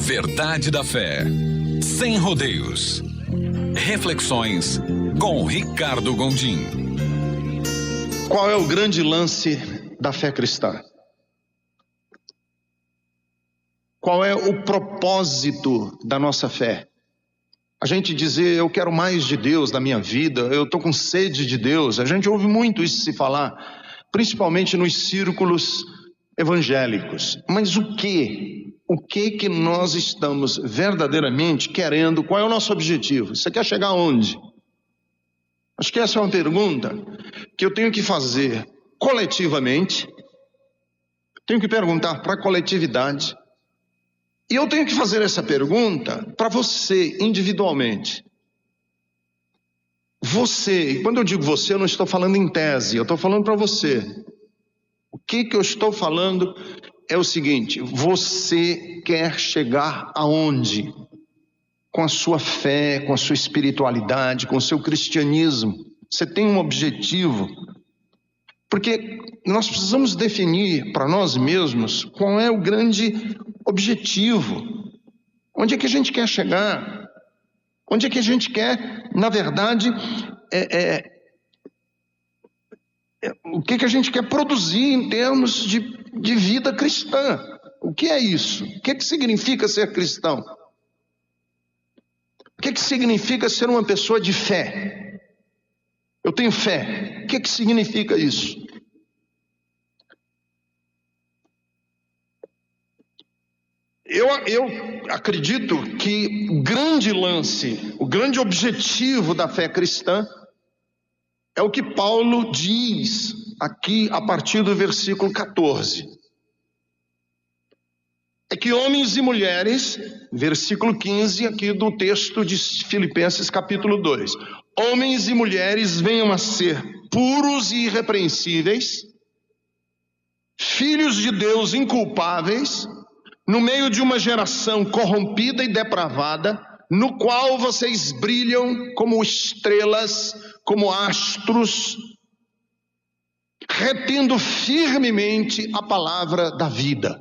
verdade da fé, sem rodeios. Reflexões com Ricardo Gondim. Qual é o grande lance da fé cristã? Qual é o propósito da nossa fé? A gente dizer, eu quero mais de Deus na minha vida, eu estou com sede de Deus. A gente ouve muito isso se falar, principalmente nos círculos evangélicos. Mas o que? O que nós estamos verdadeiramente querendo? Qual é o nosso objetivo? Você quer chegar aonde? Acho que essa é uma pergunta que eu tenho que fazer coletivamente, tenho que perguntar para a coletividade, e eu tenho que fazer essa pergunta para você individualmente. Você, e quando eu digo você, eu não estou falando em tese, eu estou falando para você. O que eu estou falando é o seguinte: você quer chegar aonde? Com a sua fé, com a sua espiritualidade, com o seu cristianismo. Você tem um objetivo. Porque nós precisamos definir para nós mesmos qual é o grande objetivo. Onde é que a gente quer chegar? Onde é que a gente quer, na verdade, o que a gente quer produzir em termos de vida cristã? O que é isso? O que significa ser cristão? O que significa ser uma pessoa de fé? Eu tenho fé. O que significa isso? Eu acredito que o grande lance, o grande objetivo da fé cristã é o que Paulo diz aqui a partir do versículo 14. É que homens e mulheres, versículo 15 aqui do texto de Filipenses capítulo 2, homens e mulheres venham a ser puros e irrepreensíveis, filhos de Deus inculpáveis, no meio de uma geração corrompida e depravada, no qual vocês brilham como estrelas, como astros, retendo firmemente a palavra da vida.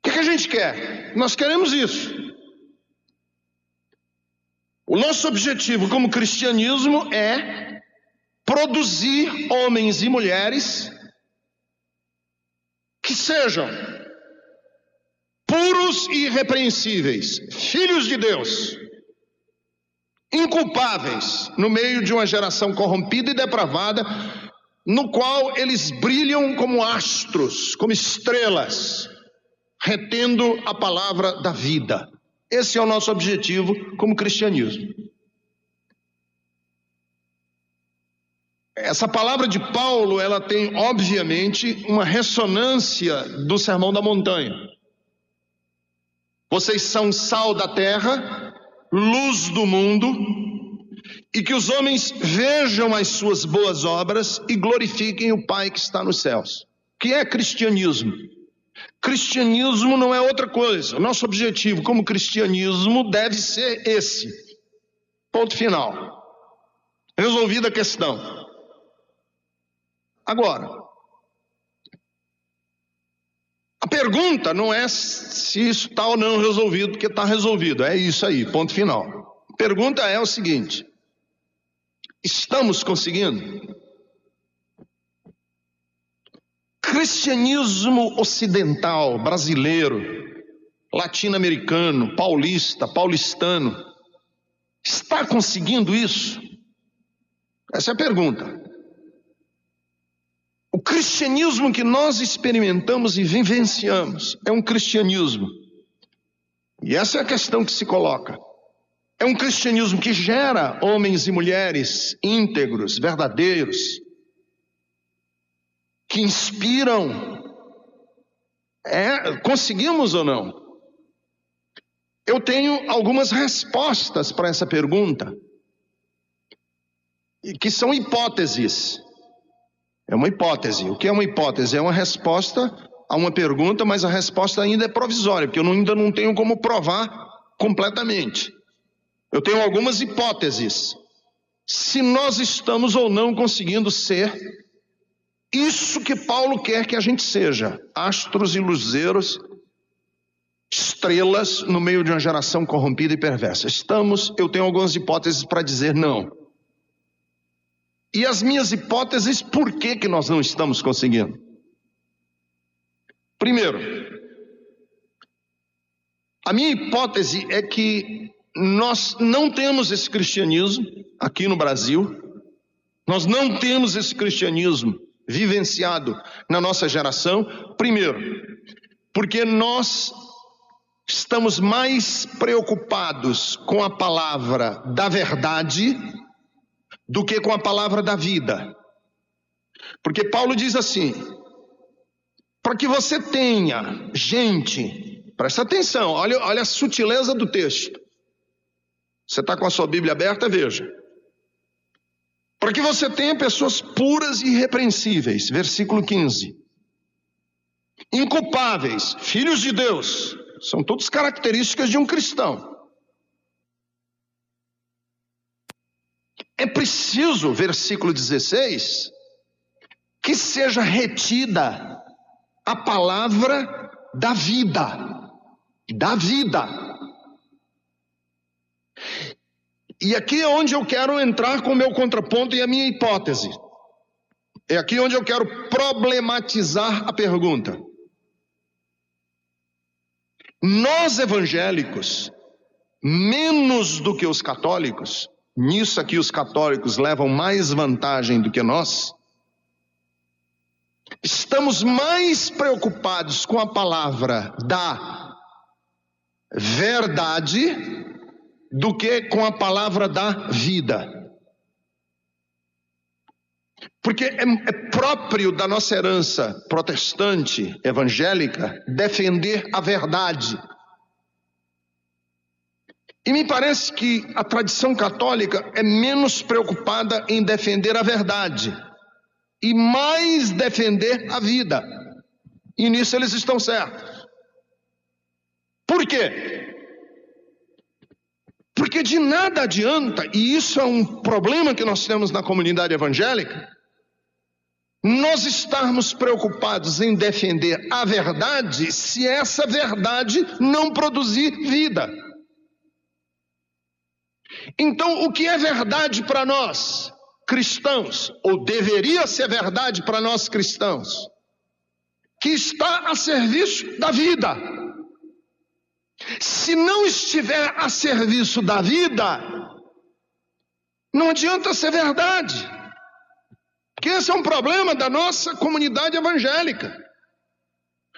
O que a gente quer? Nós queremos isso. O nosso objetivo como cristianismo é produzir homens e mulheres que sejam puros e irrepreensíveis, filhos de Deus, inculpáveis no meio de uma geração corrompida e depravada, no qual eles brilham como astros, como estrelas, retendo a palavra da vida. Esse é o nosso objetivo como cristianismo. Essa palavra de Paulo, ela tem, obviamente, uma ressonância do Sermão da Montanha. Vocês são sal da terra, luz do mundo, e que os homens vejam as suas boas obras e glorifiquem o Pai que está nos céus. O que é cristianismo? Cristianismo não é outra coisa. O nosso objetivo como cristianismo deve ser esse. Ponto final. Resolvida a questão. Agora, a pergunta não é se isso está ou não resolvido, porque está resolvido. É isso aí, ponto final. A pergunta é o seguinte: estamos conseguindo? Cristianismo ocidental, brasileiro, latino-americano, paulistano, está conseguindo isso? Essa é a pergunta. O cristianismo que nós experimentamos e vivenciamos é um cristianismo, e essa é a questão que se coloca, é um cristianismo que gera homens e mulheres íntegros, verdadeiros, que inspiram. Conseguimos ou não? Eu tenho algumas respostas para essa pergunta, que são hipóteses. É uma hipótese. O que é uma hipótese? É uma resposta a uma pergunta, mas a resposta ainda é provisória, porque eu ainda não tenho como provar completamente. Eu tenho algumas hipóteses. Se nós estamos ou não conseguindo ser isso que Paulo quer que a gente seja, astros e luzeiros estrelas no meio de uma geração corrompida e perversa? Eu tenho algumas hipóteses para dizer não. E as minhas hipóteses, por que nós não estamos conseguindo? Primeiro, a minha hipótese é que nós não temos esse cristianismo aqui no Brasil, nós não temos esse cristianismo vivenciado na nossa geração. Primeiro, porque nós estamos mais preocupados com a palavra da verdade do que com a palavra da vida. Porque Paulo diz assim: para que você tenha gente, presta atenção, olha a sutileza do texto. Você está com a sua Bíblia aberta? Veja. Para que você tenha pessoas puras e irrepreensíveis, versículo 15. Inculpáveis, filhos de Deus, são todas características de um cristão. É preciso, versículo 16, que seja retida a palavra da vida. Da vida. E aqui é onde eu quero entrar com o meu contraponto e a minha hipótese. É aqui onde eu quero problematizar a pergunta. Nós evangélicos, menos do que os católicos, nisso aqui os católicos levam mais vantagem do que nós, estamos mais preocupados com a palavra da verdade do que com a palavra da vida. Porque é próprio da nossa herança protestante, evangélica, defender a verdade. E me parece que a tradição católica é menos preocupada em defender a verdade e mais defender a vida. E nisso eles estão certos. Por quê? Porque de nada adianta, e isso é um problema que nós temos na comunidade evangélica, nós estarmos preocupados em defender a verdade se essa verdade não produzir vida. Então, o que é verdade para nós cristãos, ou deveria ser verdade para nós cristãos, que está a serviço da vida. Se não estiver a serviço da vida, não adianta ser verdade. Porque esse é um problema da nossa comunidade evangélica.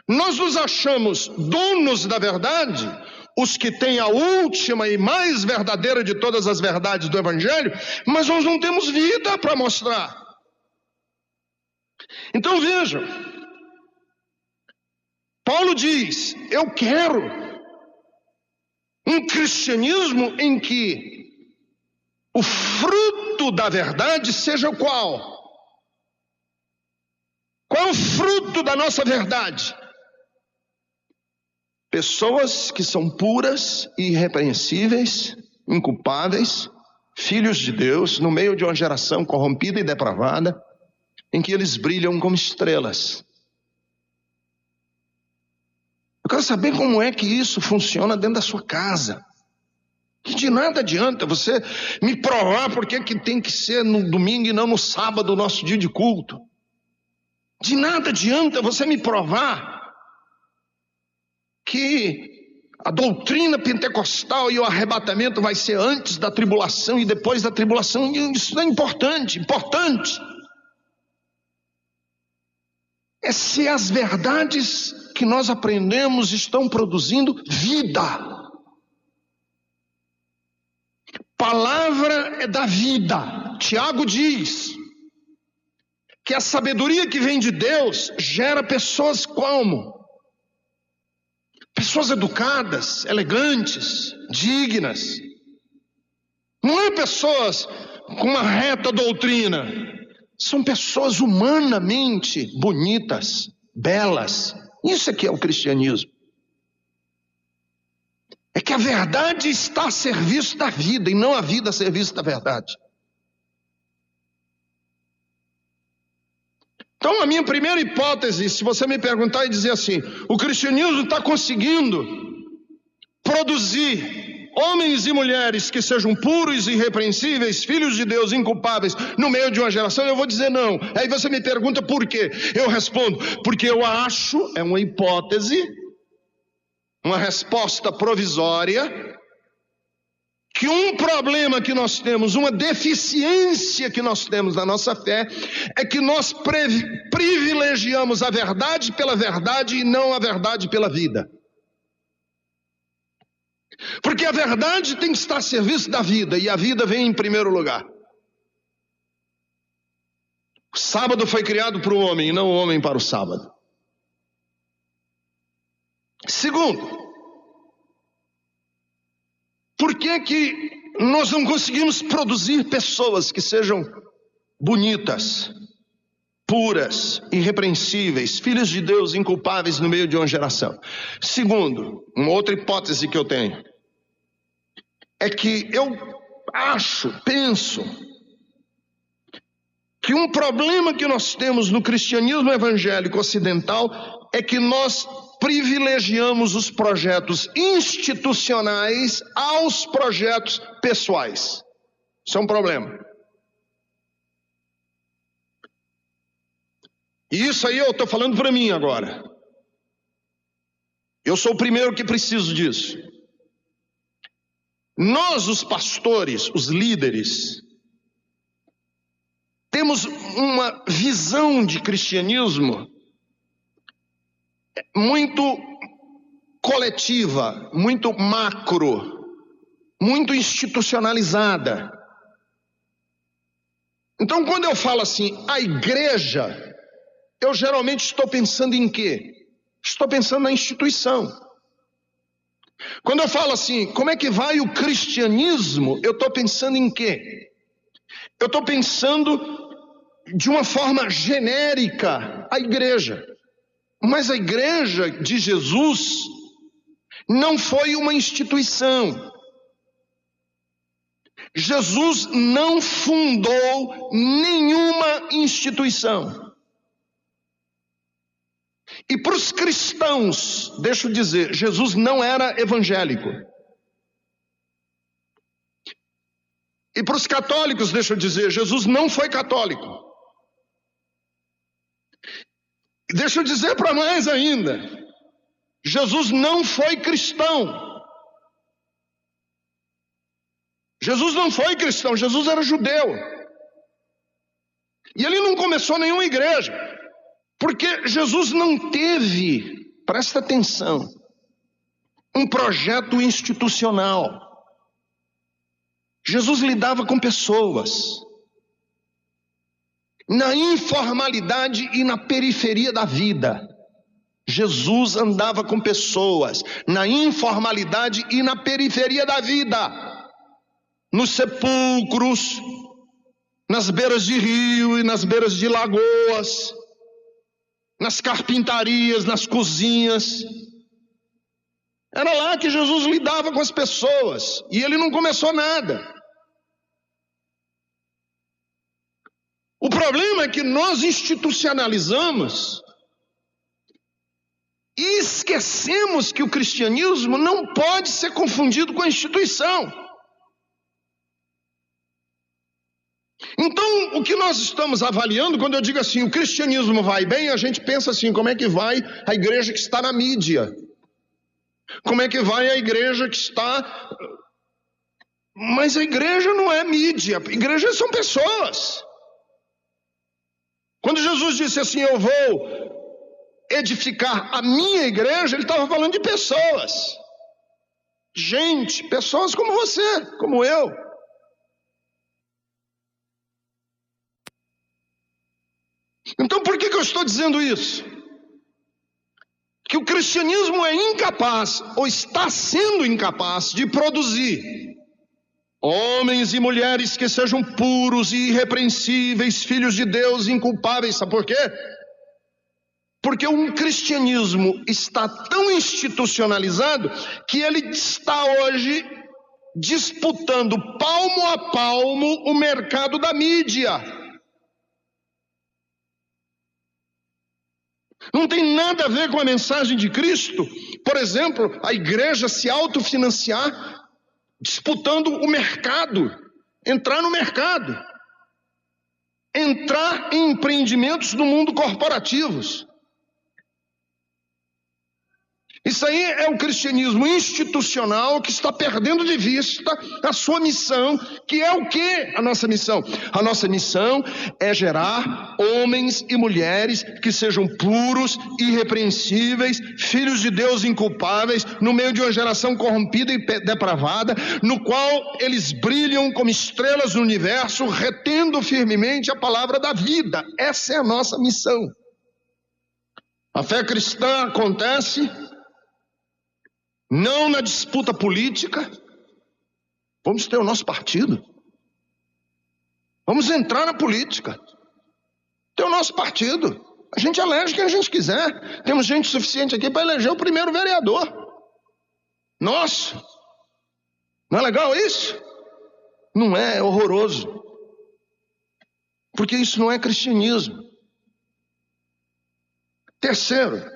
Nós nos achamos donos da verdade, os que têm a última e mais verdadeira de todas as verdades do evangelho, mas nós não temos vida para mostrar. Então vejam, Paulo diz: eu quero um cristianismo em que o fruto da verdade seja o qual? Qual é o fruto da nossa verdade? Pessoas que são puras e irrepreensíveis, inculpáveis, filhos de Deus, no meio de uma geração corrompida e depravada, em que eles brilham como estrelas. Eu quero saber como é que isso funciona dentro da sua casa. Que de nada adianta você me provar por que tem que ser no domingo e não no sábado, o nosso dia de culto. De nada adianta você me provar que a doutrina pentecostal e o arrebatamento vai ser antes da tribulação e depois da tribulação. Isso é importante. É se as verdades que nós aprendemos estão produzindo vida. Palavra é da vida. Tiago diz que a sabedoria que vem de Deus gera pessoas como? Pessoas educadas, elegantes, dignas. Não é pessoas com uma reta doutrina. São pessoas humanamente bonitas, belas. Isso é que é o cristianismo. É que a verdade está a serviço da vida e não a vida a serviço da verdade. Então, a minha primeira hipótese, se você me perguntar e dizer assim, o cristianismo está conseguindo produzir homens e mulheres que sejam puros e irrepreensíveis, filhos de Deus, inculpáveis, no meio de uma geração? Eu vou dizer não. Aí você me pergunta por quê? Eu respondo, porque eu acho, é uma hipótese, uma resposta provisória, que um problema que nós temos, uma deficiência que nós temos na nossa fé, é que nós privilegiamos a verdade pela verdade e não a verdade pela vida. Porque a verdade tem que estar a serviço da vida, e a vida vem em primeiro lugar. O sábado foi criado para o homem, e não o homem para o sábado. Segundo, por que nós não conseguimos produzir pessoas que sejam bonitas, puras, irrepreensíveis, filhos de Deus, inculpáveis no meio de uma geração? Segundo, uma outra hipótese que eu tenho, é que eu penso, que um problema que nós temos no cristianismo evangélico ocidental é que nós privilegiamos os projetos institucionais aos projetos pessoais. Isso é um problema. E isso aí eu estou falando para mim agora. Eu sou o primeiro que preciso disso. Nós, os pastores, os líderes, temos uma visão de cristianismo muito coletiva, muito macro, muito institucionalizada. Então, quando eu falo assim, a igreja, eu geralmente estou pensando em quê? Estou pensando na instituição. Quando eu falo assim, como é que vai o cristianismo, eu estou pensando em quê? Eu estou pensando de uma forma genérica a igreja. Mas a igreja de Jesus não foi uma instituição. Jesus não fundou nenhuma instituição. E para os cristãos, deixa eu dizer, Jesus não era evangélico. E para os católicos, deixa eu dizer, Jesus não foi católico. Deixa eu dizer para mais ainda, Jesus não foi cristão. Jesus não foi cristão, Jesus era judeu. E ele não começou nenhuma igreja, porque Jesus não teve, presta atenção, um projeto institucional. Jesus lidava com pessoas, na informalidade e na periferia da vida. Jesus andava com pessoas, na informalidade e na periferia da vida. Nos sepulcros, nas beiras de rio e nas beiras de lagoas, nas carpintarias, nas cozinhas. Era lá que Jesus lidava com as pessoas, e ele não começou nada. O problema é que nós institucionalizamos e esquecemos que o cristianismo não pode ser confundido com a instituição. Então, o que nós estamos avaliando, quando eu digo assim, o cristianismo vai bem, a gente pensa assim, como é que vai a igreja que está na mídia? Como é que vai a igreja que está... Mas a igreja não é mídia, a igreja são pessoas. Quando Jesus disse assim, eu vou edificar a minha igreja, ele estava falando de pessoas. Gente, pessoas como você, como eu. Então por que eu estou dizendo isso? Que o cristianismo é incapaz, ou está sendo incapaz, de produzir homens e mulheres que sejam puros e irrepreensíveis, filhos de Deus, inculpáveis. Sabe por quê? Porque um cristianismo está tão institucionalizado que ele está hoje disputando palmo a palmo o mercado da mídia. Não tem nada a ver com a mensagem de Cristo. Por exemplo, a igreja se autofinanciar, disputando o mercado, entrar no mercado, entrar em empreendimentos do mundo corporativos. Isso aí é o cristianismo institucional que está perdendo de vista a sua missão, que é o quê? A nossa missão. A nossa missão é gerar homens e mulheres que sejam puros, irrepreensíveis, filhos de Deus inculpáveis, no meio de uma geração corrompida e depravada, no qual eles brilham como estrelas no universo, retendo firmemente a palavra da vida. Essa é a nossa missão. A fé cristã acontece não na disputa política. Vamos ter o nosso partido. Vamos entrar na política. Ter o nosso partido. A gente elege quem a gente quiser. Temos gente suficiente aqui para eleger o primeiro vereador. Nossa! Não é legal isso? Não é, é horroroso. Porque isso não é cristianismo. Terceiro,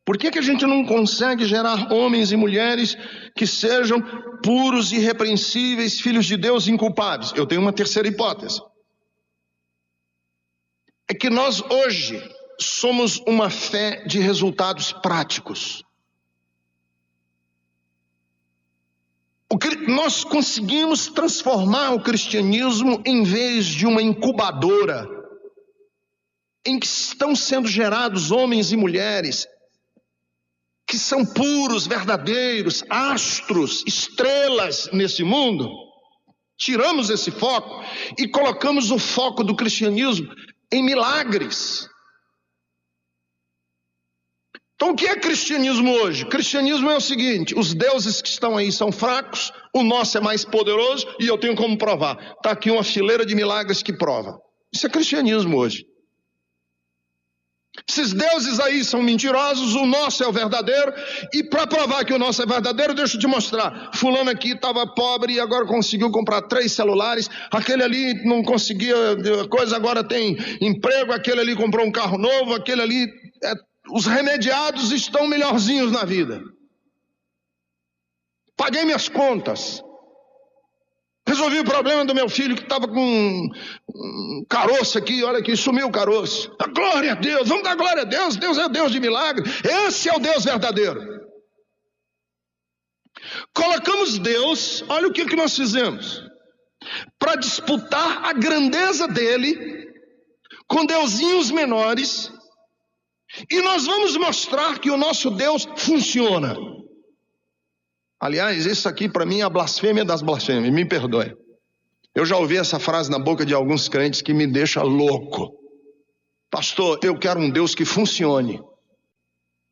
por que a gente não consegue gerar homens e mulheres que sejam puros, irrepreensíveis, filhos de Deus inculpáveis? Eu tenho uma terceira hipótese. É que nós hoje somos uma fé de resultados práticos. Nós conseguimos transformar o cristianismo em vez de uma incubadora em que estão sendo gerados homens e mulheres que são puros, verdadeiros, astros, estrelas nesse mundo. Tiramos esse foco e colocamos o foco do cristianismo em milagres. Então o que é cristianismo hoje? Cristianismo é o seguinte: os deuses que estão aí são fracos, o nosso é mais poderoso e eu tenho como provar. Está aqui uma fileira de milagres que prova. Isso é cristianismo hoje. Esses deuses aí são mentirosos, o nosso é o verdadeiro, e para provar que o nosso é verdadeiro, deixa eu te mostrar. Fulano aqui estava pobre e agora conseguiu comprar 3 celulares, aquele ali não conseguia coisa, agora tem emprego, aquele ali comprou um carro novo, aquele ali... os remediados estão melhorzinhos na vida. Paguei minhas contas. Resolvi o problema do meu filho que estava com um caroço aqui, olha aqui, sumiu o caroço. A glória a Deus, vamos dar glória a Deus, Deus é Deus de milagre, esse é o Deus verdadeiro. Colocamos Deus, olha o que nós fizemos, para disputar a grandeza dele com deusinhos menores, e nós vamos mostrar que o nosso Deus funciona. Aliás, isso aqui para mim é a blasfêmia das blasfêmias, me perdoe. Eu já ouvi essa frase na boca de alguns crentes que me deixa louco. Pastor, eu quero um Deus que funcione.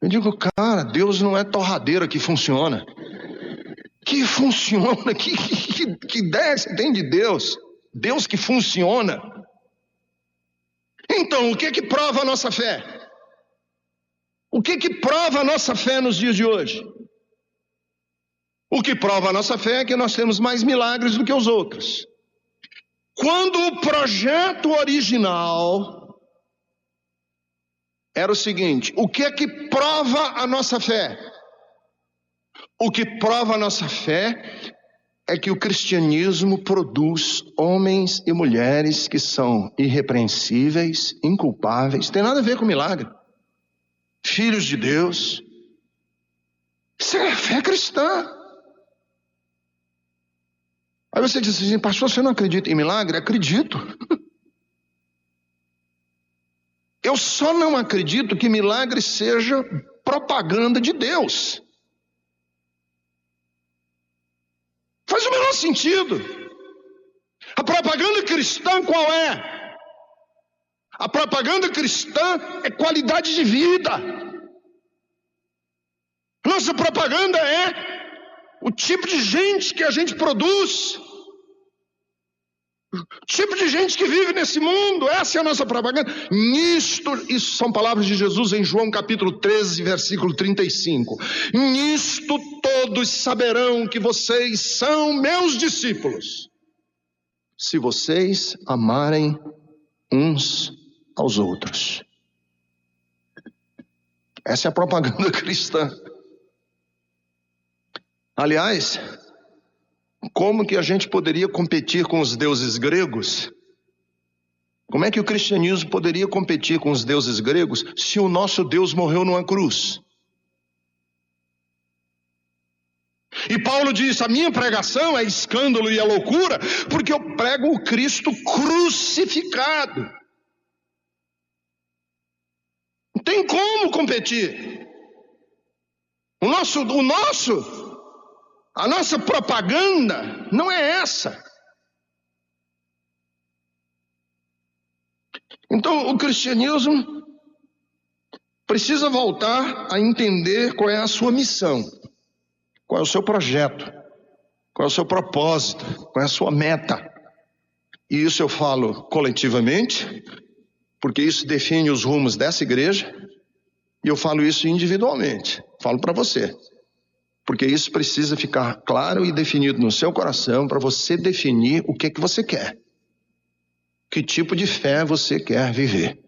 Eu digo, cara, Deus não é torradeira que funciona. Que funciona? Que ideia você tem de Deus? Deus que funciona. Então, o que prova a nossa fé? O que prova a nossa fé nos dias de hoje? O que prova a nossa fé é que nós temos mais milagres do que os outros. Quando o projeto original era o seguinte, o que é que prova a nossa fé? O que prova a nossa fé é que o cristianismo produz homens e mulheres que são irrepreensíveis, inculpáveis, tem nada a ver com milagre. Filhos de Deus. Isso é a fé cristã. Aí você diz assim, pastor, você não acredita em milagre? Acredito. Eu só não acredito que milagre seja propaganda de Deus. Faz o menor sentido. A propaganda cristã qual é? A propaganda cristã é qualidade de vida. Nossa propaganda é o tipo de gente que a gente produz, o tipo de gente que vive nesse mundo, essa é a nossa propaganda. Nisto, isso são palavras de Jesus em João capítulo 13, versículo 35. Nisto todos saberão que vocês são meus discípulos, se vocês amarem uns aos outros. Essa é a propaganda cristã. Aliás, como que a gente poderia competir com os deuses gregos? Como é que o cristianismo poderia competir com os deuses gregos se o nosso Deus morreu numa cruz? E Paulo diz: a minha pregação é escândalo e é loucura, porque eu prego o Cristo crucificado. Não tem como competir. A nossa propaganda não é essa. Então, o cristianismo precisa voltar a entender qual é a sua missão, qual é o seu projeto, qual é o seu propósito, qual é a sua meta. E isso eu falo coletivamente, porque isso define os rumos dessa igreja, e eu falo isso individualmente, falo para você, porque isso precisa ficar claro e definido no seu coração para você definir o que é que você quer. Que tipo de fé você quer viver?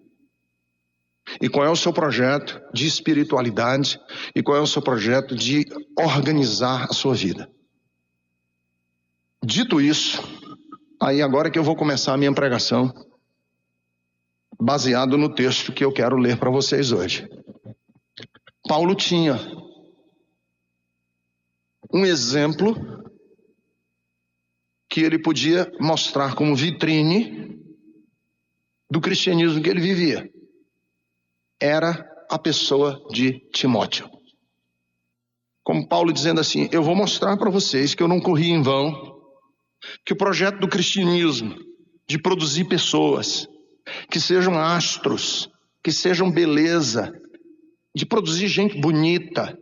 E qual é o seu projeto de espiritualidade? E qual é o seu projeto de organizar a sua vida? Dito isso, aí agora que eu vou começar a minha pregação, baseado no texto que eu quero ler para vocês hoje. Paulo tinha um exemplo que ele podia mostrar como vitrine do cristianismo que ele vivia. Era a pessoa de Timóteo. Como Paulo dizendo assim: eu vou mostrar para vocês que eu não corri em vão, que o projeto do cristianismo de produzir pessoas que sejam astros, que sejam beleza, de produzir gente bonita,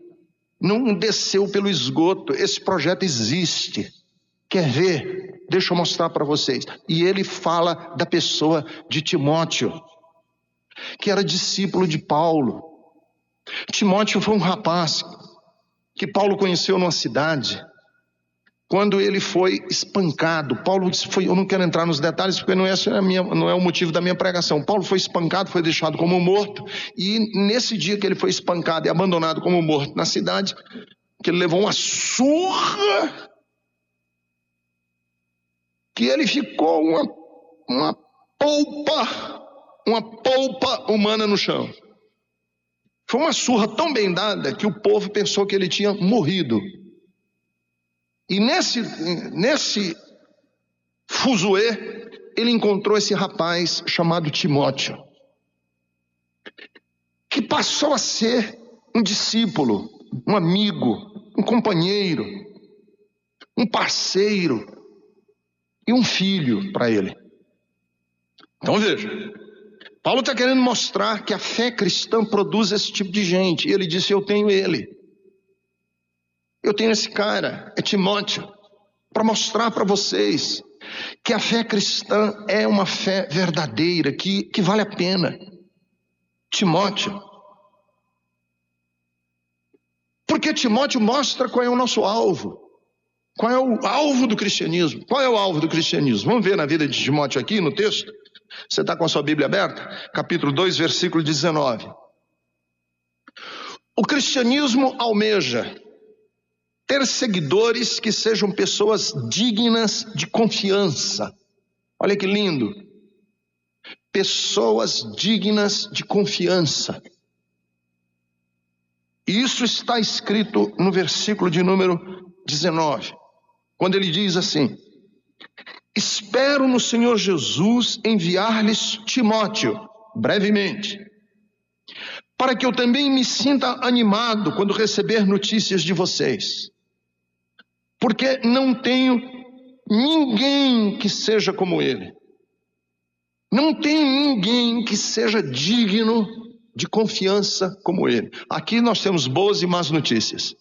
não desceu pelo esgoto. Esse projeto existe. Quer ver? Deixa eu mostrar para vocês. E ele fala da pessoa de Timóteo, que era discípulo de Paulo. Timóteo foi um rapaz que Paulo conheceu numa cidade, quando ele foi espancado. Paulo foi, eu não quero entrar nos detalhes, porque não é o motivo da minha pregação. Paulo foi espancado, foi deixado como morto, e nesse dia que ele foi espancado e abandonado como morto na cidade, que ele levou uma surra, que ele ficou uma polpa humana no chão. Foi uma surra tão bem dada que o povo pensou que ele tinha morrido. E nesse fuzuê, ele encontrou esse rapaz chamado Timóteo, que passou a ser um discípulo, um amigo, um companheiro, um parceiro e um filho para ele. Então veja, Paulo está querendo mostrar que a fé cristã produz esse tipo de gente. E ele disse: eu tenho ele. Eu tenho esse cara, é Timóteo, para mostrar para vocês que a fé cristã é uma fé verdadeira, que vale a pena. Timóteo. Porque Timóteo mostra qual é o nosso alvo. Qual é o alvo do cristianismo? Qual é o alvo do cristianismo? Vamos ver na vida de Timóteo aqui no texto? Você está com a sua Bíblia aberta? Capítulo 2, versículo 19. O cristianismo almeja ter seguidores que sejam pessoas dignas de confiança. Olha que lindo. Pessoas dignas de confiança. E isso está escrito no versículo de número 19, quando ele diz assim: espero no Senhor Jesus enviar-lhes Timóteo, brevemente, para que eu também me sinta animado quando receber notícias de vocês, porque não tenho ninguém que seja como ele. Não tem ninguém que seja digno de confiança como ele. Aqui nós temos boas e más notícias.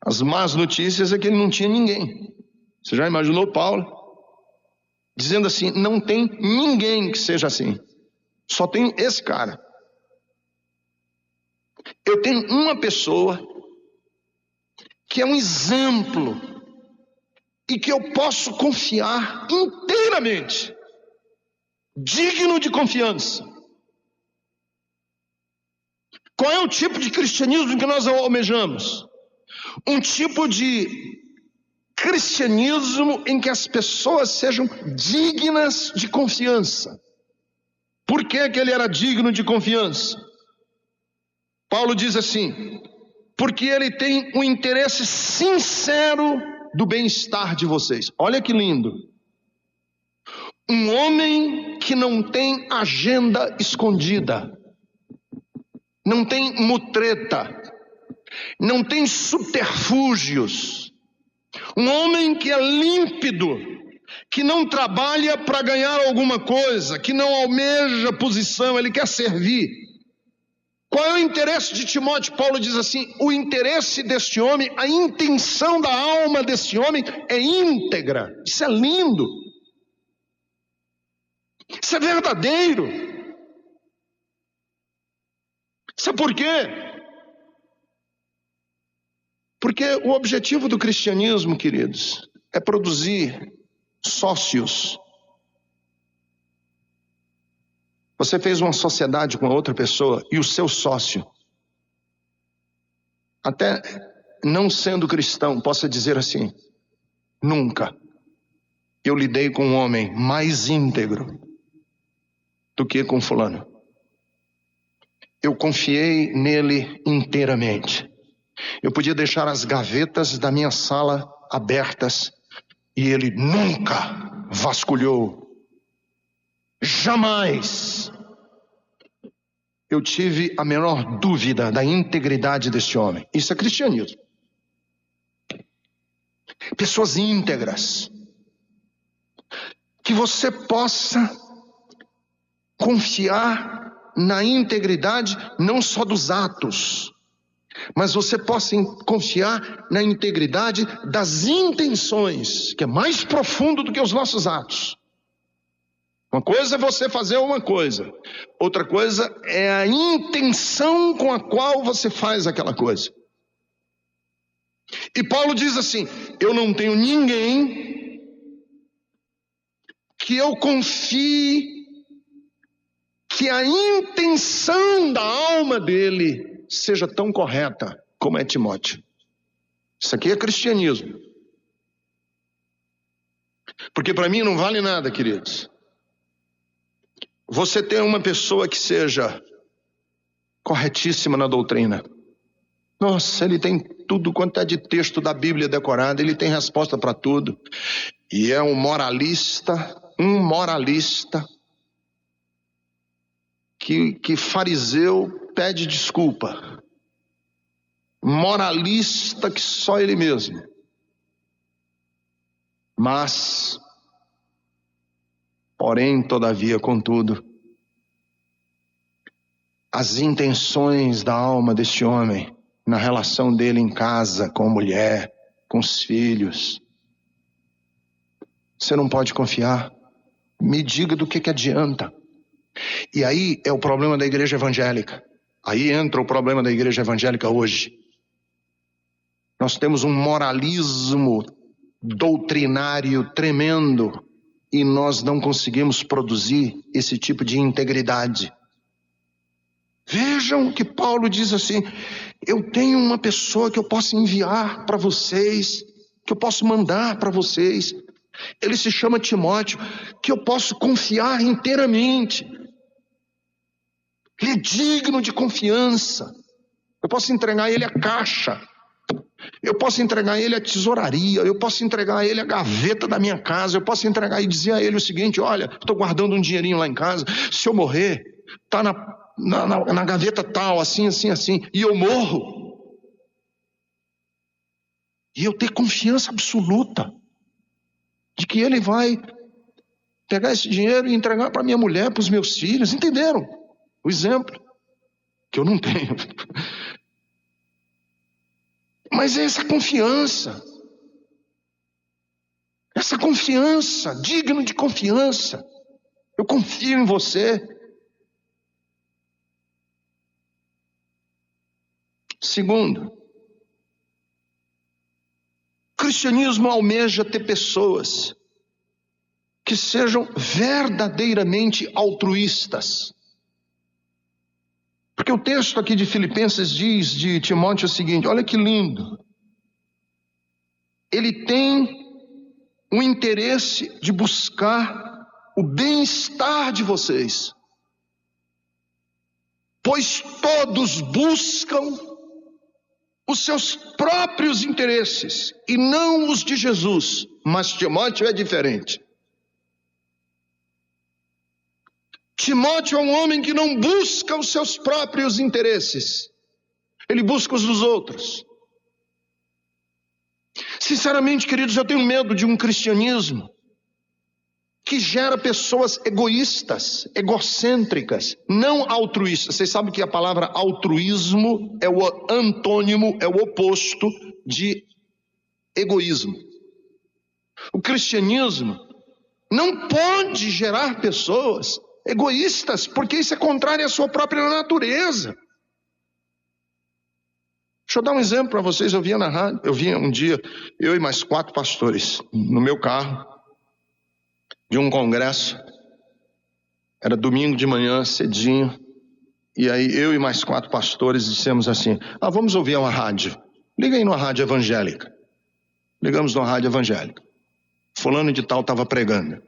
As más notícias é que ele não tinha ninguém. Você já imaginou Paulo dizendo assim: não tem ninguém que seja assim, só tem esse cara. Eu tenho uma pessoa que é um exemplo e que eu posso confiar inteiramente, digno de confiança. Qual é o tipo de cristianismo que nós almejamos? Um tipo de cristianismo em que as pessoas sejam dignas de confiança. Por que ele era digno de confiança? Paulo diz assim: porque ele tem um interesse sincero do bem-estar de vocês. Olha que lindo. Um homem que não tem agenda escondida, não tem mutreta, não tem subterfúgios. Um homem que é límpido, que não trabalha para ganhar alguma coisa, que não almeja posição, ele quer servir. Qual é o interesse de Timóteo? Paulo diz assim: o interesse deste homem, a intenção da alma deste homem é íntegra. Isso é lindo. Isso é verdadeiro. Sabe por quê? Porque o objetivo do cristianismo, queridos, é produzir sócios. Você fez uma sociedade com outra pessoa e o seu sócio, até não sendo cristão, possa dizer assim: nunca eu lidei com um homem mais íntegro do que com fulano. Eu confiei nele inteiramente. Eu podia deixar as gavetas da minha sala abertas e ele nunca vasculhou. Jamais eu tive a menor dúvida da integridade deste homem. Isso é cristianismo. Pessoas íntegras. Que você possa confiar na integridade não só dos atos, mas você possa confiar na integridade das intenções, que é mais profundo do que os nossos atos. Uma coisa é você fazer uma coisa, outra coisa é a intenção com a qual você faz aquela coisa. E Paulo diz assim: eu não tenho ninguém que eu confie que a intenção da alma dele seja tão correta como é Timóteo. Isso aqui é cristianismo. Porque para mim não vale nada, queridos, você ter uma pessoa que seja corretíssima na doutrina. Nossa, ele tem tudo quanto é de texto da Bíblia decorado, ele tem resposta para tudo. E é um moralista que fariseu pede desculpa. Moralista que só ele mesmo. Mas, porém, todavia, contudo, as intenções da alma deste homem, na relação dele em casa, com a mulher, com os filhos, você não pode confiar. Me diga do que adianta. E aí é o problema da igreja evangélica. Aí entra o problema da igreja evangélica hoje. Nós temos um moralismo doutrinário tremendo e nós não conseguimos produzir esse tipo de integridade. Vejam que Paulo diz assim: eu tenho uma pessoa que eu posso enviar para vocês, que eu posso mandar para vocês. Ele se chama Timóteo, que eu posso confiar inteiramente. Ele é digno de confiança. Eu posso entregar a ele a caixa. Eu posso entregar a ele a tesouraria. Eu posso entregar a ele a gaveta da minha casa. Eu posso entregar e dizer a ele o seguinte: olha, estou guardando um dinheirinho lá em casa. Se eu morrer, está na gaveta tal, assim, assim, assim. E eu morro. E eu ter confiança absoluta de que ele vai pegar esse dinheiro e entregar para minha mulher, para os meus filhos. Entenderam o exemplo? Que eu não tenho. Mas é essa confiança, digno de confiança. Eu confio em você. Segundo, o cristianismo almeja ter pessoas que sejam verdadeiramente altruístas. Porque o texto aqui de Filipenses diz de Timóteo o seguinte, olha que lindo. Ele tem o interesse de buscar o bem-estar de vocês. Pois todos buscam os seus próprios interesses e não os de Jesus. Mas Timóteo é diferente. Timóteo é um homem que não busca os seus próprios interesses. Ele busca os dos outros. Sinceramente, queridos, eu tenho medo de um cristianismo que gera pessoas egoístas, egocêntricas, não altruístas. Vocês sabem que a palavra altruísmo é o antônimo, é o oposto de egoísmo. O cristianismo não pode gerar pessoas egoístas, porque isso é contrário à sua própria natureza. Deixa eu dar um exemplo para vocês. Eu vinha na rádio, eu vinha um dia, eu e mais 4 pastores, no meu carro, de um congresso. Era domingo de manhã, cedinho. E aí eu e mais 4 pastores dissemos assim, vamos ouvir uma rádio. Liga aí numa rádio evangélica. Ligamos numa rádio evangélica. Fulano de tal estava pregando.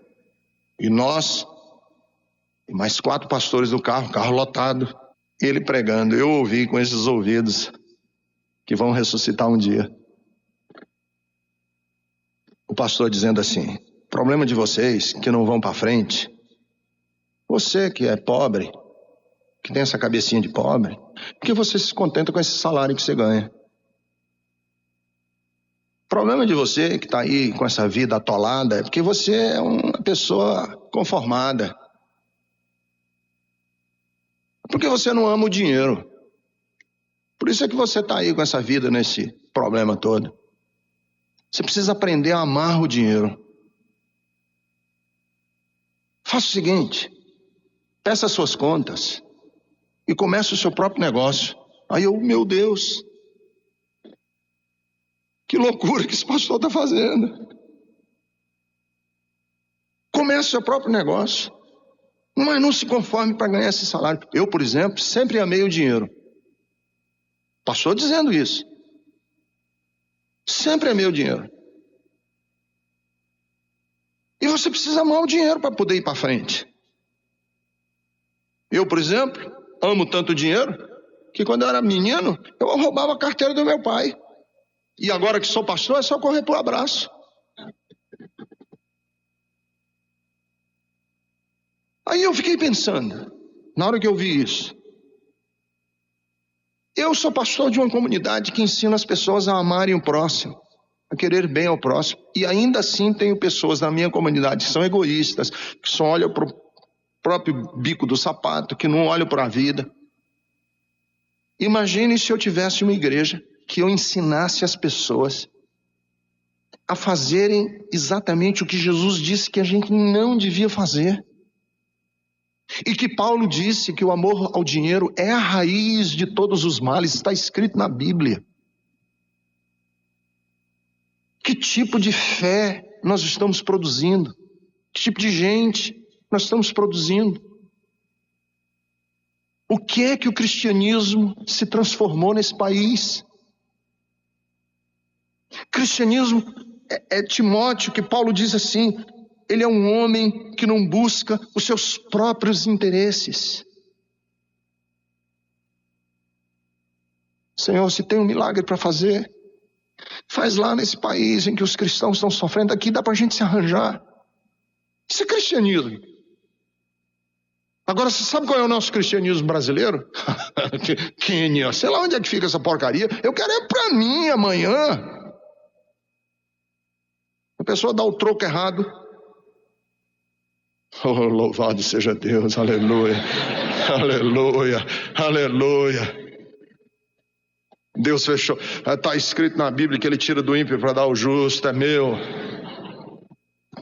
E nós, e mais 4 pastores no carro lotado, ele pregando. Eu ouvi com esses ouvidos que vão ressuscitar um dia. O pastor dizendo assim, problema de vocês que não vão para frente, você que é pobre, que tem essa cabecinha de pobre, porque você se contenta com esse salário que você ganha. O problema de você que está aí com essa vida atolada é porque você é uma pessoa conformada. Porque você não ama o dinheiro. Por isso é que você está aí com essa vida nesse problema todo. Você precisa aprender a amar o dinheiro. Faça o seguinte, peça as suas contas e comece o seu próprio negócio. Aí eu, meu Deus, que loucura que esse pastor está fazendo. Comece o seu próprio negócio. Mas não se conforme para ganhar esse salário. Eu, por exemplo, sempre amei o dinheiro. Pastor dizendo isso. Sempre amei o dinheiro. E você precisa amar o dinheiro para poder ir para frente. Eu, por exemplo, amo tanto o dinheiro que quando eu era menino, eu roubava a carteira do meu pai. E agora que sou pastor, é só correr pro abraço. Aí eu fiquei pensando, na hora que eu vi isso. Eu sou pastor de uma comunidade que ensina as pessoas a amarem o próximo, a querer bem ao próximo. E ainda assim tenho pessoas na minha comunidade que são egoístas, que só olham para o próprio bico do sapato, que não olham para a vida. Imagine se eu tivesse uma igreja que eu ensinasse as pessoas a fazerem exatamente o que Jesus disse que a gente não devia fazer. E que Paulo disse que o amor ao dinheiro é a raiz de todos os males, está escrito na Bíblia. Que tipo de fé nós estamos produzindo? Que tipo de gente nós estamos produzindo? O que é que o cristianismo se transformou nesse país? Cristianismo é Timóteo, que Paulo diz assim, ele é um homem que não busca os seus próprios interesses. Senhor, se tem um milagre para fazer, faz lá nesse país em que os cristãos estão sofrendo, aqui dá para a gente se arranjar. Isso é cristianismo. Agora, você sabe qual é o nosso cristianismo brasileiro? Quênia, sei lá onde é que fica essa porcaria. Eu quero é para mim amanhã. A pessoa dá o troco errado. Oh, louvado seja Deus, aleluia, aleluia, aleluia. Deus fechou, está escrito na Bíblia que ele tira do ímpio para dar ao justo, é meu.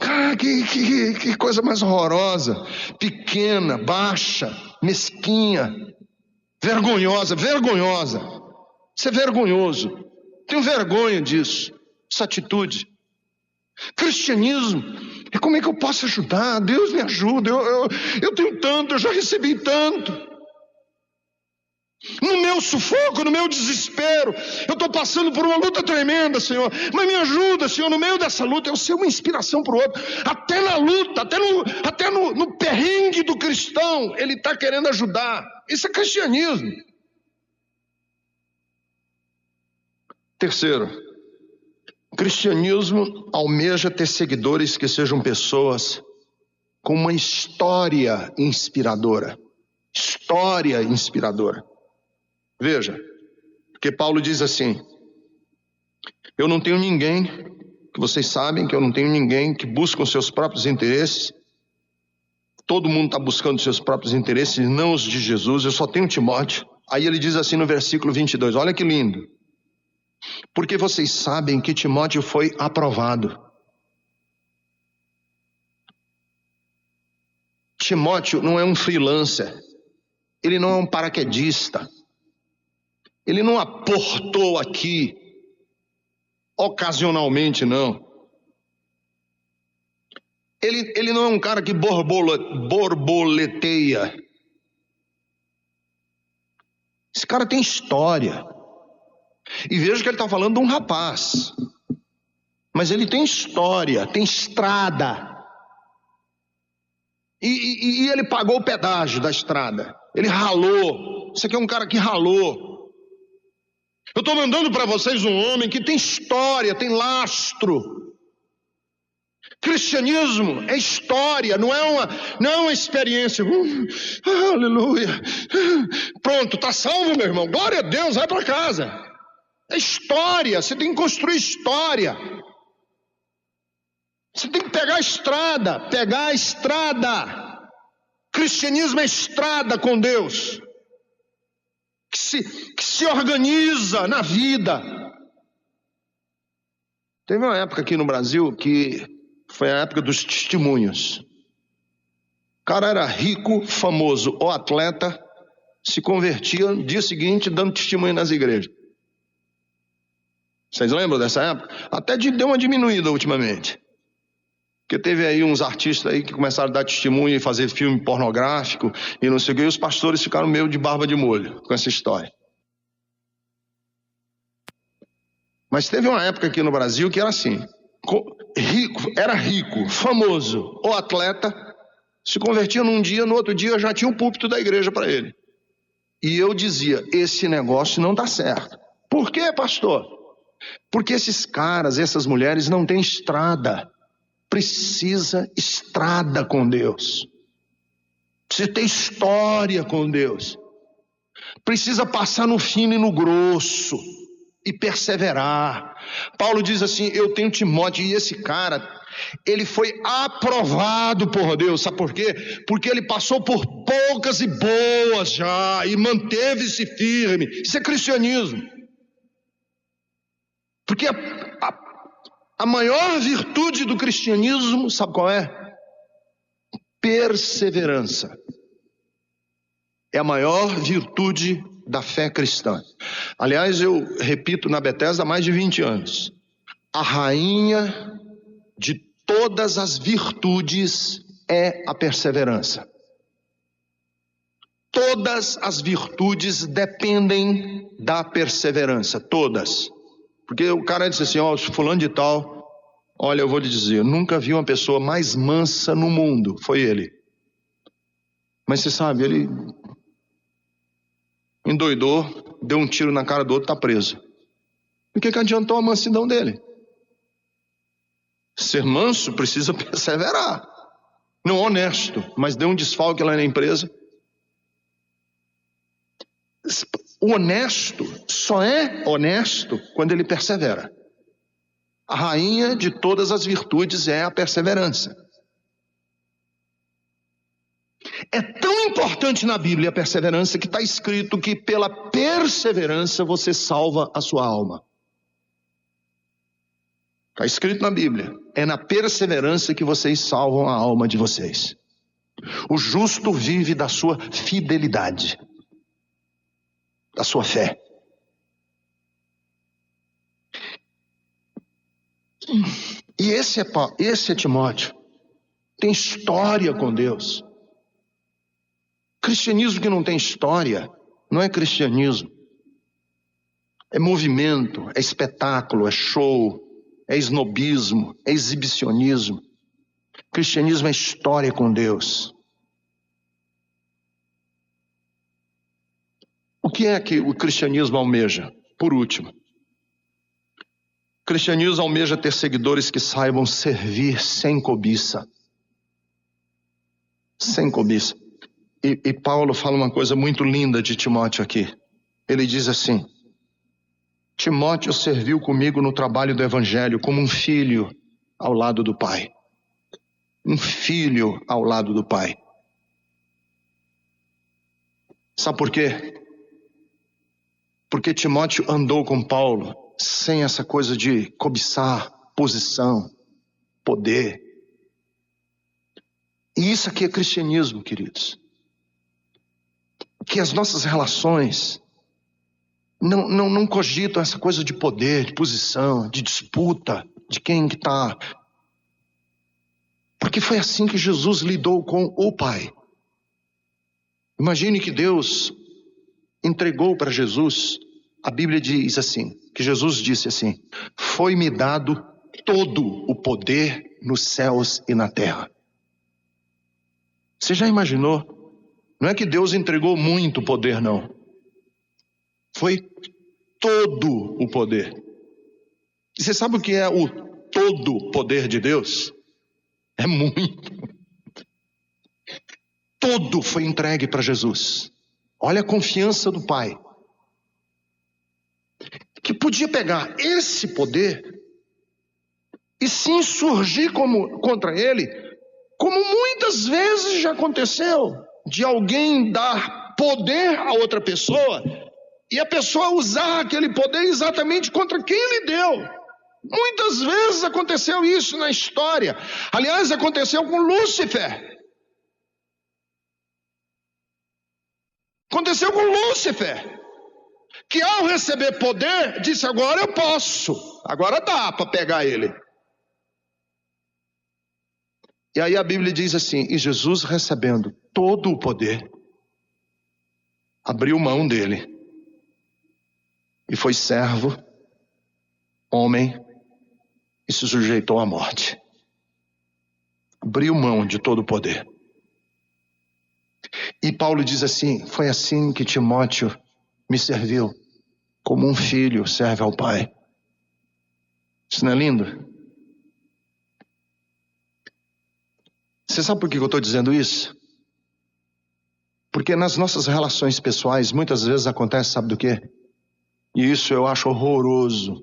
Cara, que coisa mais horrorosa, pequena, baixa, mesquinha, vergonhosa. Isso é vergonhoso, tenho vergonha disso, essa atitude. Cristianismo é como é que eu posso ajudar? Deus me ajuda, eu tenho tanto, eu já recebi tanto. No meu sufoco, no meu desespero, eu estou passando por uma luta tremenda, Senhor, mas me ajuda, Senhor, no meio dessa luta, eu ser uma inspiração para o outro, até na luta, até no perrengue do cristão, ele está querendo ajudar. Isso é cristianismo. Terceiro, o cristianismo almeja ter seguidores que sejam pessoas com uma história inspiradora. História inspiradora. Veja, porque Paulo diz assim: eu não tenho ninguém, que vocês sabem que eu não tenho ninguém que busca os seus próprios interesses. Todo mundo está buscando os seus próprios interesses, não os de Jesus. Eu só tenho Timóteo. Aí ele diz assim no versículo 22, olha que lindo. Porque vocês sabem que Timóteo foi aprovado. Timóteo não é um freelancer. Ele não é um paraquedista. Ele não aportou aqui ocasionalmente, não. Ele não é um cara que borboleteia. Esse cara tem história. E veja que ele está falando de um rapaz. Mas ele tem história, tem estrada. E ele pagou o pedágio da estrada. Ele ralou. Isso aqui é um cara que ralou. Eu estou mandando para vocês um homem que tem história, tem lastro. Cristianismo é história, não é uma experiência. Aleluia. Pronto, está salvo, meu irmão. Glória a Deus, vai para casa. É história, você tem que construir história. Você tem que pegar a estrada. Cristianismo é estrada com Deus. Que se organiza na vida. Teve uma época aqui no Brasil que foi a época dos testemunhos. O cara era rico, famoso ou atleta, se convertia no dia seguinte dando testemunho nas igrejas. Vocês lembram dessa época? Até deu uma diminuída ultimamente. Porque teve aí uns artistas aí que começaram a dar testemunho e fazer filme pornográfico e não sei o que, e os pastores ficaram meio de barba de molho com essa história. Mas teve uma época aqui no Brasil que era assim, era rico, famoso ou atleta, se convertia num dia, no outro dia já tinha um púlpito da igreja para ele. E eu dizia, esse negócio não dá certo. Por quê, pastor? Porque esses caras, essas mulheres não têm estrada. Precisa estrada com Deus. Precisa ter história com Deus. Precisa passar no fino e no grosso e perseverar. Paulo diz assim, eu tenho Timóteo, e esse cara, ele foi aprovado por Deus. Sabe por quê? Porque ele passou por poucas e boas já e manteve-se firme. Isso é cristianismo. Porque a maior virtude do cristianismo, sabe qual é? Perseverança. É a maior virtude da fé cristã. Aliás, eu repito na Bethesda há mais de 20 anos. A rainha de todas as virtudes é a perseverança. Todas as virtudes dependem da perseverança, todas. Porque o cara disse assim, ó, fulano de tal, olha, eu vou lhe dizer, eu nunca vi uma pessoa mais mansa no mundo, foi ele. Mas você sabe, ele endoidou, deu um tiro na cara do outro, está preso. O que adiantou a mansidão dele? Ser manso precisa perseverar. Não honesto, mas deu um desfalque lá na empresa. O honesto só é honesto quando ele persevera. A rainha de todas as virtudes é a perseverança. É tão importante na Bíblia a perseverança que está escrito que pela perseverança você salva a sua alma. Está escrito na Bíblia. É na perseverança que vocês salvam a alma de vocês. O justo vive da sua fidelidade, da sua fé. E esse é Timóteo. Tem história com Deus. Cristianismo que não tem história não é cristianismo. É movimento, é espetáculo, é show, é esnobismo, é exibicionismo. Cristianismo é história com Deus. O que é que o cristianismo almeja? Por último, o cristianismo almeja ter seguidores que saibam servir sem cobiça. Sem cobiça. E Paulo fala uma coisa muito linda de Timóteo aqui. Ele diz assim: Timóteo serviu comigo no trabalho do evangelho como um filho ao lado do pai. Um filho ao lado do pai. Sabe por quê? Porque Timóteo andou com Paulo sem essa coisa de cobiçar posição, poder. E isso aqui é cristianismo, queridos. Que as nossas relações não cogitam essa coisa de poder, de posição, de disputa, de quem que está. Porque foi assim que Jesus lidou com o Pai. Imagine que Deus entregou para Jesus, a Bíblia diz assim, que Jesus disse assim: foi-me dado todo o poder nos céus e na terra. Você já imaginou? Não é que Deus entregou muito poder, não. Foi todo o poder. E você sabe o que é o todo poder de Deus? É muito. Todo foi entregue para Jesus. Olha a confiança do Pai. Que podia pegar esse poder e se insurgir contra ele, como muitas vezes já aconteceu, de alguém dar poder a outra pessoa e a pessoa usar aquele poder exatamente contra quem lhe deu. Muitas vezes aconteceu isso na história. Aliás, aconteceu com Lúcifer. Aconteceu com Lúcifer, que ao receber poder, disse: agora eu posso, agora dá para pegar ele. E aí a Bíblia diz assim: e Jesus, recebendo todo o poder, abriu mão dele e foi servo, homem, e se sujeitou à morte. Abriu mão de todo o poder. E Paulo diz assim: foi assim que Timóteo me serviu, como um filho serve ao pai. Isso não é lindo? Você sabe por que eu estou dizendo isso? Porque nas nossas relações pessoais, muitas vezes acontece, sabe do quê? E isso eu acho horroroso.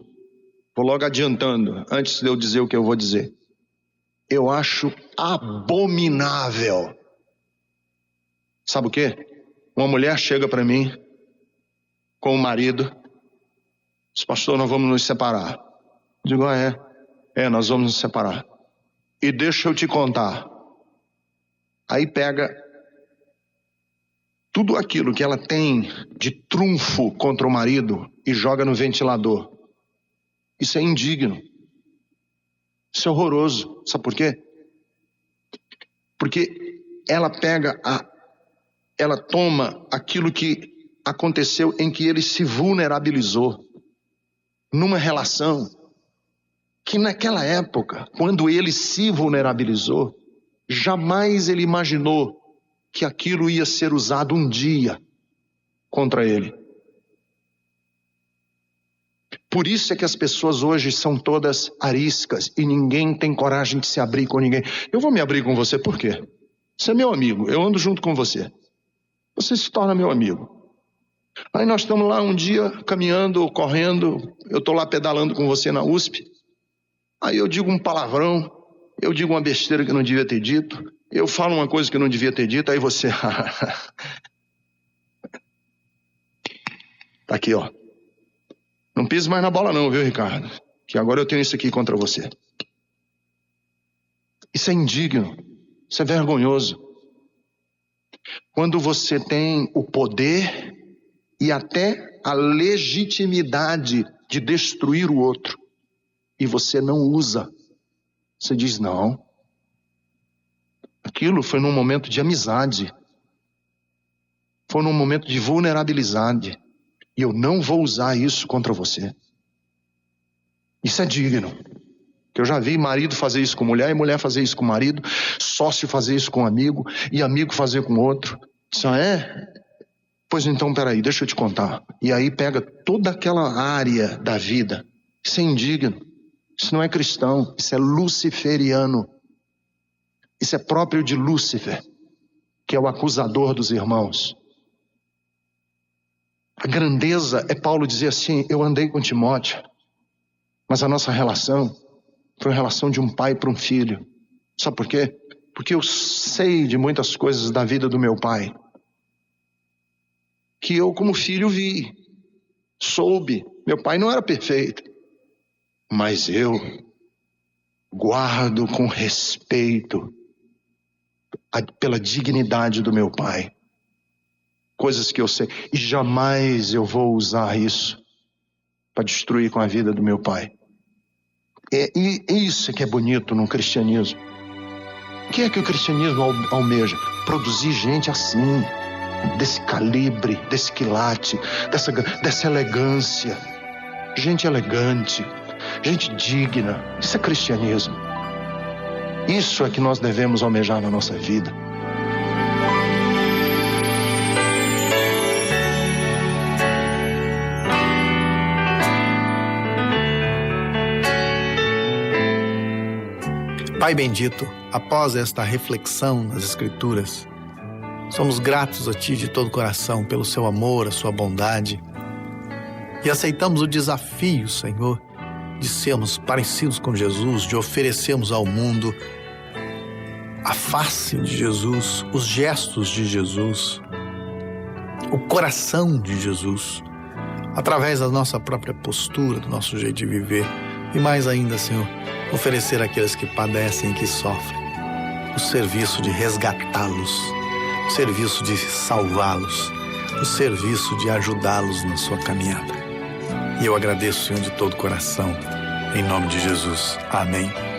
Vou logo adiantando, antes de eu dizer o que eu vou dizer. Eu acho abominável. Sabe o quê? Uma mulher chega para mim com o marido, diz: pastor, nós vamos nos separar. Eu digo: nós vamos nos separar. E deixa eu te contar. Aí pega tudo aquilo que ela tem de trunfo contra o marido e joga no ventilador. Isso é indigno. Isso é horroroso. Sabe por quê? Porque ela toma aquilo que aconteceu em que ele se vulnerabilizou numa relação que naquela época, quando ele se vulnerabilizou, jamais ele imaginou que aquilo ia ser usado um dia contra ele. Por isso é que as pessoas hoje são todas ariscas e ninguém tem coragem de se abrir com ninguém. Eu vou me abrir com você por quê? Você é meu amigo, eu ando junto com você. Você se torna meu amigo. Aí nós estamos lá um dia caminhando, correndo, eu estou lá pedalando com você na USP. Aí eu digo um palavrão, eu digo uma besteira que eu não devia ter dito, eu falo uma coisa que eu não devia ter dito, aí você... Tá aqui, ó. Não pise mais na bola não, viu, Ricardo? Que agora eu tenho isso aqui contra você. Isso é indigno, isso é vergonhoso. Quando você tem o poder e até a legitimidade de destruir o outro, e você não usa, você diz: não, aquilo foi num momento de amizade, Foi num momento de vulnerabilidade. E eu não vou usar isso contra você. Isso é digno. Que eu já vi marido fazer isso com mulher, e mulher fazer isso com marido, sócio fazer isso com amigo, e amigo fazer com outro. Isso é? Pois então, peraí, deixa eu te contar. E aí pega toda aquela área da vida. Isso é indigno. Isso não é cristão. Isso é luciferiano. Isso é próprio de Lúcifer, que é o acusador dos irmãos. A grandeza é Paulo dizer assim: eu andei com Timóteo, mas a nossa relação foi a relação de um pai para um filho. Sabe por quê? Porque eu sei de muitas coisas da vida do meu pai, que eu como filho vi, soube. Meu pai não era perfeito, mas eu guardo com respeito pela dignidade do meu pai. Coisas que eu sei, e jamais eu vou usar isso para destruir com a vida do meu pai. E isso que é bonito no cristianismo. O que é que o cristianismo almeja? Produzir gente assim, desse calibre, desse quilate, dessa elegância. Gente elegante, gente digna. Isso é cristianismo. Isso é que nós devemos almejar na nossa vida. Pai bendito, após esta reflexão nas Escrituras, somos gratos a Ti de todo o coração pelo Seu amor, a Sua bondade, e aceitamos o desafio, Senhor, de sermos parecidos com Jesus, de oferecermos ao mundo a face de Jesus, os gestos de Jesus, o coração de Jesus, através da nossa própria postura, do nosso jeito de viver, e mais ainda, Senhor, oferecer àqueles que padecem e que sofrem o serviço de resgatá-los, o serviço de salvá-los, o serviço de ajudá-los na sua caminhada. E eu agradeço, Senhor, de todo o coração, em nome de Jesus. Amém.